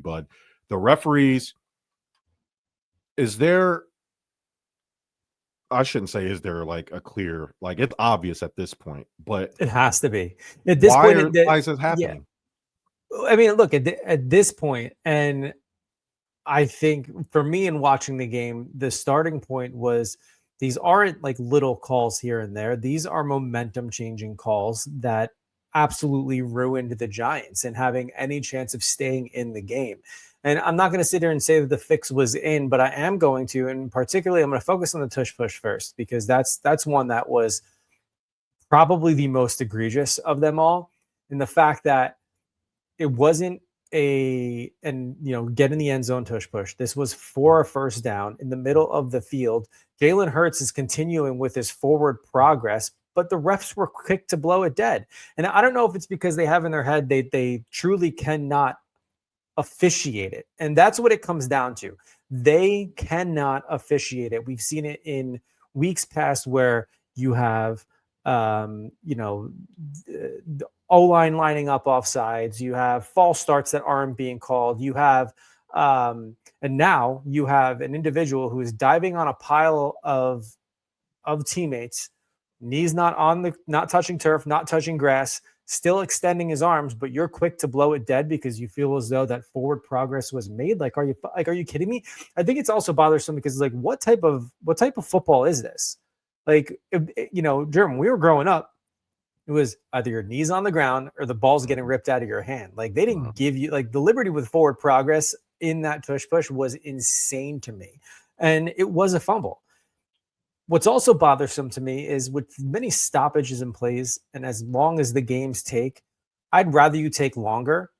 But the referees, is there, I shouldn't say is there like a clear, like it's obvious at this point, but it has to be at this point. why is it happening? Yeah. I mean, look at this point, and I think for me in watching the game, the starting point was these aren't like little calls here and there. These are momentum changing calls that absolutely ruined the Giants and having any chance of staying in the game. And I'm not going to sit here and say that the fix was in, but I am going to, and particularly I'm going to focus on the tush push first, because that's one that was probably the most egregious of them all. And the fact that it wasn't get in the end zone tush push. This was for a first down in the middle of the field. Jalen Hurts is continuing with his forward progress, but the refs were quick to blow it dead. And I don't know if it's because they have in their head they truly cannot officiate it. And that's what it comes down to. They cannot officiate it. We've seen it in weeks past where you have the O-line lining up off sides. You have false starts that aren't being called. You have, and now you have an individual who is diving on a pile of teammates, knees not touching turf, not touching grass, still extending his arms, but you're quick to blow it dead because you feel as though that forward progress was made. Are you kidding me? I think it's also bothersome because what type of football is this? Jerm, we were growing up, it was either your knees on the ground or the ball's getting ripped out of your hand. They didn't give you the liberty with forward progress in that tush push was insane to me. And it was a fumble. What's also bothersome to me is with many stoppages in plays, and as long as the games take, I'd rather you take longer,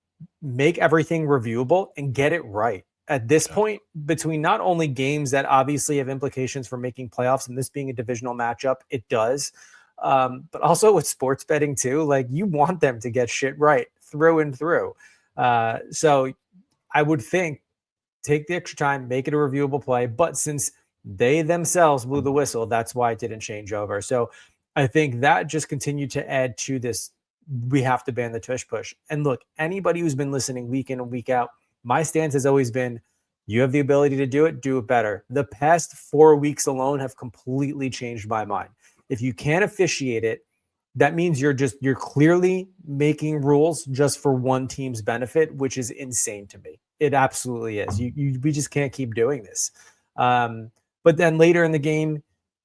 make everything reviewable, and get it right. At this point, between not only games that obviously have implications for making playoffs and this being a divisional matchup, it does, but also with sports betting too, you want them to get shit right through and through. So I would think take the extra time, make it a reviewable play, but since they themselves blew the whistle, that's why it didn't change over. So I think that just continued to add to this. We have to ban the tush push. And look, anybody who's been listening week in and week out, my stance has always been, you have the ability to do it better. The past 4 weeks alone have completely changed my mind. If you can't officiate it, that means you're clearly making rules just for one team's benefit, which is insane to me. It absolutely is. We just can't keep doing this. But then later in the game,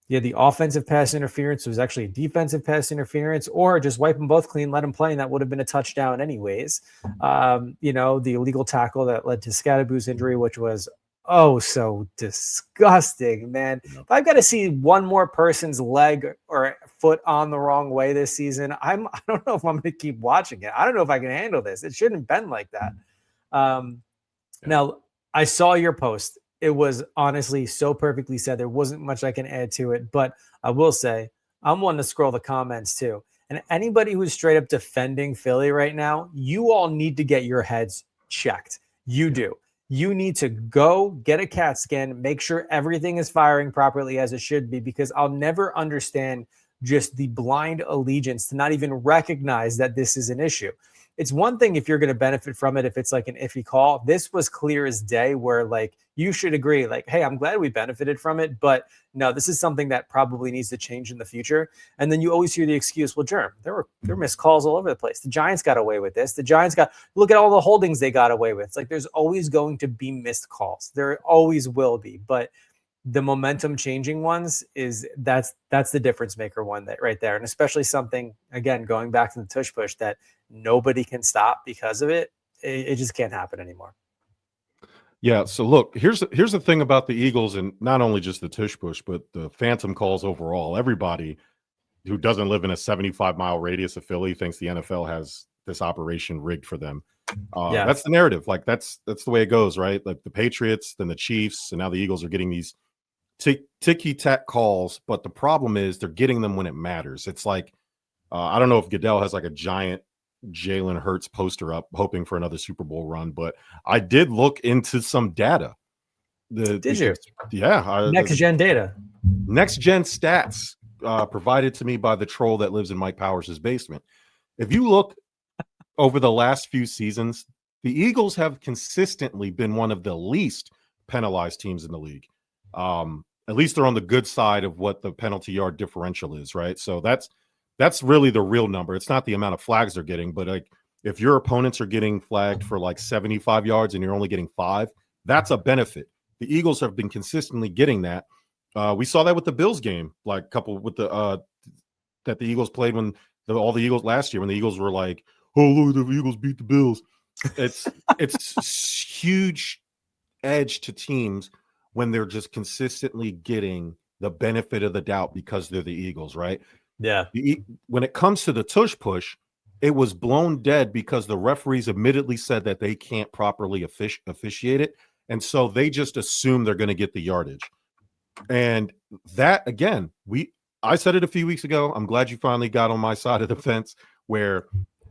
you had the offensive pass interference. It was actually a defensive pass interference, or just wipe them both clean, let them play, and that would have been a touchdown anyways. The illegal tackle that led to Scadaboo's injury, which was so disgusting, man. If I've got to see one more person's leg or foot on the wrong way this season, I don't know if I'm going to keep watching it. I don't know if I can handle this. It shouldn't have been like that. Now, I saw your post. It was honestly so perfectly said. There wasn't much I can add to it, but I will say I'm one to scroll the comments too. And anybody who's straight up defending Philly right now, you all need to get your heads checked. You do. You need to go get a CAT scan, make sure everything is firing properly as it should be, because I'll never understand just the blind allegiance to not even recognize that this is an issue. It's one thing if you're going to benefit from it, if it's like an iffy call. This was clear as day where you should agree, hey, I'm glad we benefited from it, but no, this is something that probably needs to change in the future. And then you always hear the excuse, well, Jerm, there were missed calls all over the place. The Giants got away with this. Look at all the holdings they got away with. It's there's always going to be missed calls. There always will be, but the momentum changing ones that's the difference maker one that right there. And especially something, again, going back to the tush push that nobody can stop because of it. It just can't happen anymore. Yeah. So look, here's the thing about the Eagles, and not only just the tush push, but the phantom calls overall. Everybody who doesn't live in a 75-mile radius of Philly thinks the NFL has this operation rigged for them. That's the narrative. That's the way it goes, right? The Patriots, then the Chiefs, and now the Eagles are getting these ticky-tack calls, but the problem is they're getting them when it matters. It's I don't know if Goodell has a giant Jalen Hurts poster up hoping for another Super Bowl run, but I did look into some data. Did you? Yeah. Next-gen data. Next-gen stats provided to me by the troll that lives in Mike Powers' basement. If you look over the last few seasons, The Eagles have consistently been one of the least penalized teams in the league. At least they're on the good side of what the penalty yard differential is, right? So that's really the real number. It's not the amount of flags they're getting, but like if your opponents are getting flagged for like 75 yards and you're only getting 5, that's a benefit. The Eagles have been consistently getting that. We saw that with the Bills game, like a couple with the that the Eagles played when all the Eagles last year, when the Eagles were like, "Oh, look, the Eagles beat the Bills." It's huge edge to teams when they're just consistently getting the benefit of the doubt because they're the Eagles, right? Yeah. When it comes to the tush push, it was blown dead because the referees admittedly said that they can't properly officiate it. And so they just assume they're going to get the yardage. And that, again, I said it a few weeks ago. I'm glad you finally got on my side of the fence, where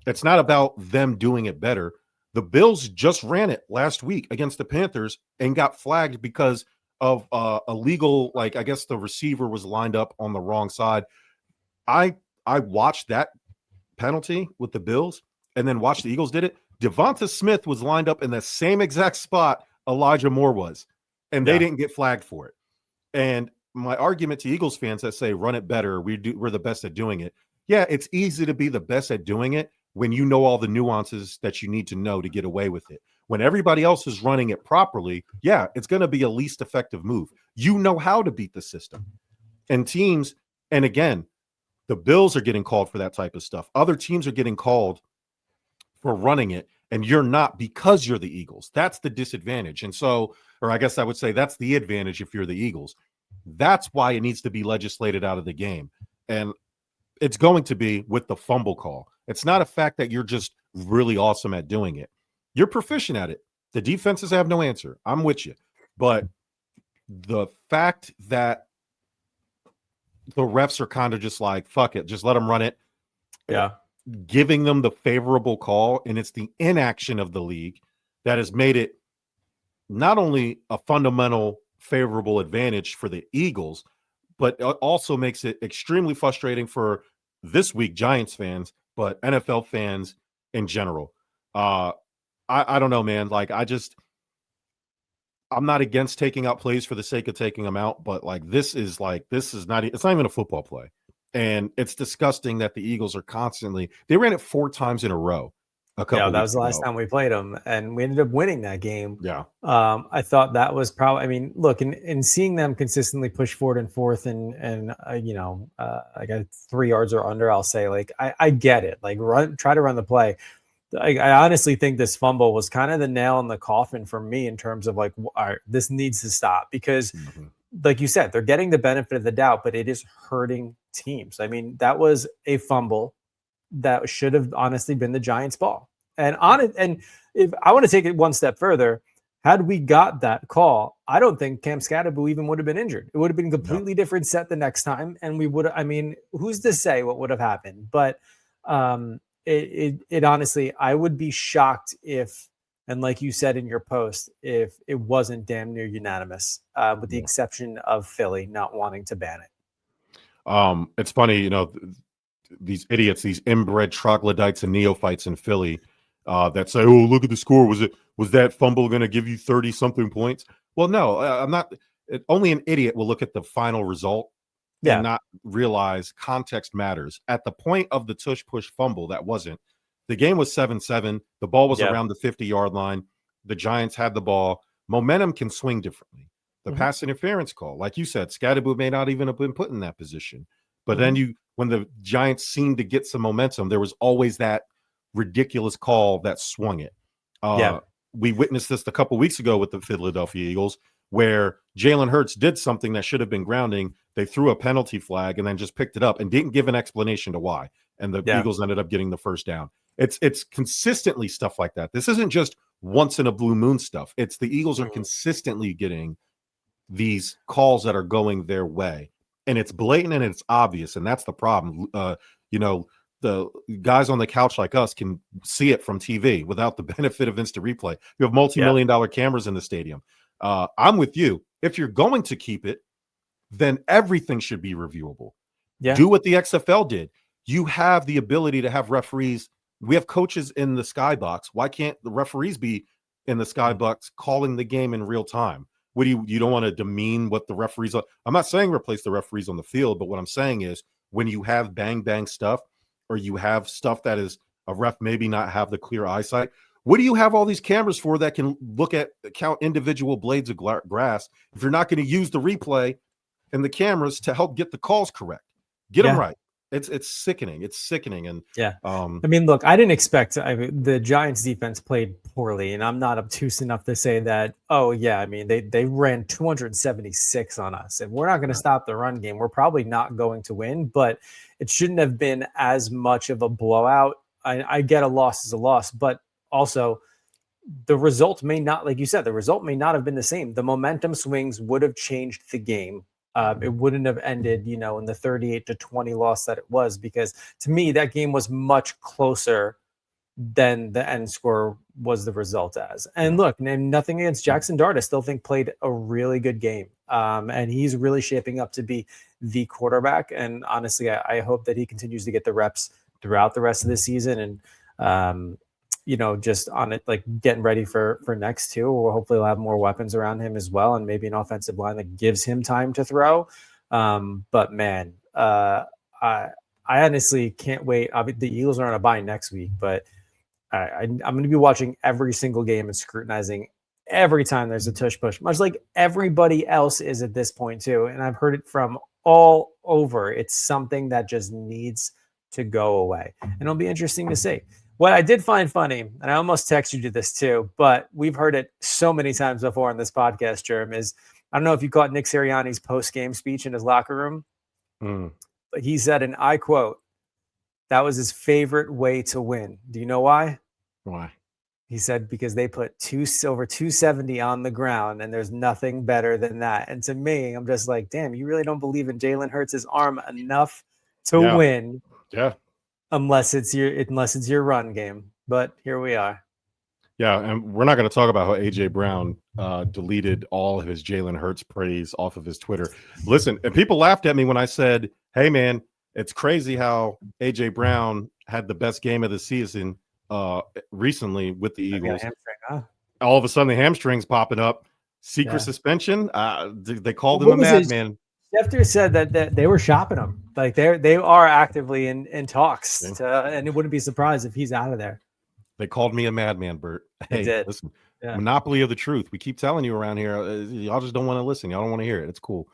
it's not about them doing it better. The Bills just ran it last week against the Panthers and got flagged because of a legal, like, I guess the receiver was lined up on the wrong side. I watched that penalty with the Bills and then watched the Eagles did it. Devonta Smith was lined up in the same exact spot Elijah Moore was, and they didn't get flagged for it. And my argument to Eagles fans that say run it better, we're the best at doing it. Yeah, it's easy to be the best at doing it when you know all the nuances that you need to know to get away with it. When everybody else is running it properly, yeah, it's going to be a least effective move. You know how to beat the system. And teams, and again, the Bills are getting called for that type of stuff. Other teams are getting called for running it, and you're not, because you're the Eagles. That's the disadvantage. And so, or I guess I would say that's the advantage if you're the Eagles. That's why it needs to be legislated out of the game. And it's going to be with the fumble call. It's not a fact that you're just really awesome at doing it. You're proficient at it. The defenses have no answer. I'm with you. But the fact that the refs are kind of just like, fuck it, just let them run it. Yeah. Giving them the favorable call, and it's the inaction of the league that has made it not only a fundamental favorable advantage for the Eagles, but it also makes it extremely frustrating for this week Giants fans, but NFL fans in general. I don't know, man. Like, I'm not against taking out plays for the sake of taking them out, but it's not even a football play. And it's disgusting that the Eagles are they ran it 4 times in a row. That was the last time we played them, and we ended up winning that game. Yeah. I thought that was probably, I mean, look, in seeing them consistently push forward and forth and I got 3 yards or under, I'll say, like, I get it. Like, try to run the play. I honestly think this fumble was kind of the nail in the coffin for me in terms of like, all right, this needs to stop because like you said, they're getting the benefit of the doubt, but it is hurting teams. I mean, that was a fumble that should have honestly been the Giants' ball. And if I want to take it one step further, had we got that call, I don't think Cam Scatterbo even would have been injured. It would have been a completely different set the next time. And we would, I mean, who's to say what would have happened? But it honestly, I would be shocked if, and like you said in your post, if it wasn't damn near unanimous, with the exception of Philly not wanting to ban it. It's funny, these idiots, these inbred troglodytes and neophytes in Philly that say, "Oh, look at the score. Was that fumble going to give you 30 something points?" Well, no, I'm not. Only an idiot will look at the final result and not realize context matters. At the point of the tush push fumble, the game was 7-7. The ball was around the 50-yard line. The Giants had the ball. Momentum can swing differently. The pass interference call, like you said, Scatterbo may not even have been put in that position. But then when the Giants seemed to get some momentum, there was always that ridiculous call that swung it. We witnessed this a couple weeks ago with the Philadelphia Eagles, where Jalen Hurts did something that should have been grounding. They threw a penalty flag and then just picked it up and didn't give an explanation to why. And the Eagles ended up getting the first down. It's consistently stuff like that. This isn't just once in a blue moon stuff. It's the Eagles are consistently getting these calls that are going their way. And it's blatant and it's obvious. And that's the problem. The guys on the couch like us can see it from TV without the benefit of instant replay. You have multi-million-dollar cameras in the stadium. I'm with you. If you're going to keep it, then everything should be reviewable. Do what the XFL did. You have the ability to have referees We have coaches in the skybox. Why can't the referees be in the skybox calling the game in real time? What do you don't want to demean what the referees are? I'm not saying replace the referees on the field, but what I'm saying is when you have bang stuff, or you have stuff that is a ref maybe not have the clear eyesight. What do you have all these cameras for that can count individual blades of grass if you're not going to use the replay and the cameras to help get the calls correct? Get them right. It's sickening. It's sickening. And I mean, look, I didn't expect. The Giants defense played poorly, and I'm not obtuse enough to say that. Oh yeah, I mean they ran 276 on us, and we're not going to stop the run game. We're probably not going to win, but it shouldn't have been as much of a blowout. I get a loss is a loss, but also the result may not, like you said, the result may not have been the same. The momentum swings would have changed the game. It wouldn't have ended, in the 38-20 loss that it was, because to me, that game was much closer than the end score was the result as. And look, nothing against Jackson Dart. I still think played a really good game. And he's really shaping up to be the quarterback. And honestly, I hope that he continues to get the reps throughout the rest of the season. And, just on it, like getting ready for next too, or hopefully we'll have more weapons around him as well. And maybe an offensive line that gives him time to throw. But man, I honestly can't wait. The Eagles are on a bye next week, but I'm going to be watching every single game and scrutinizing every time there's a tush push, much like everybody else is at this point too. And I've heard it from all over. It's something that just needs to go away. And it'll be interesting to see. What I did find funny, and I almost texted you this too, but we've heard it so many times before on this podcast, Jerm, is I don't know if you caught Nick Sirianni's post-game speech in his locker room, but he said, and I quote, that was his favorite way to win. Do you know why? Why? He said, because they put over 270 on the ground, and there's nothing better than that. And to me, I'm just like, damn, you really don't believe in Jalen Hurts' arm enough to win. Yeah. Unless it's your run game. But here we are. Yeah, and we're not going to talk about how AJ Brown deleted all of his Jalen Hurts praise off of his Twitter. Listen, and people laughed at me when I said, hey man, it's crazy how AJ Brown had the best game of the season recently with the Eagles. All of a sudden the hamstrings popping up. Secret suspension. They called him a madman. Schefter said that they were shopping him. Like they are actively in talks, and it wouldn't be surprised if he's out of there. They called me a madman, Bert. Hey, listen, monopoly of the truth. We keep telling you around here. Y'all just don't want to listen. Y'all don't want to hear it. It's cool.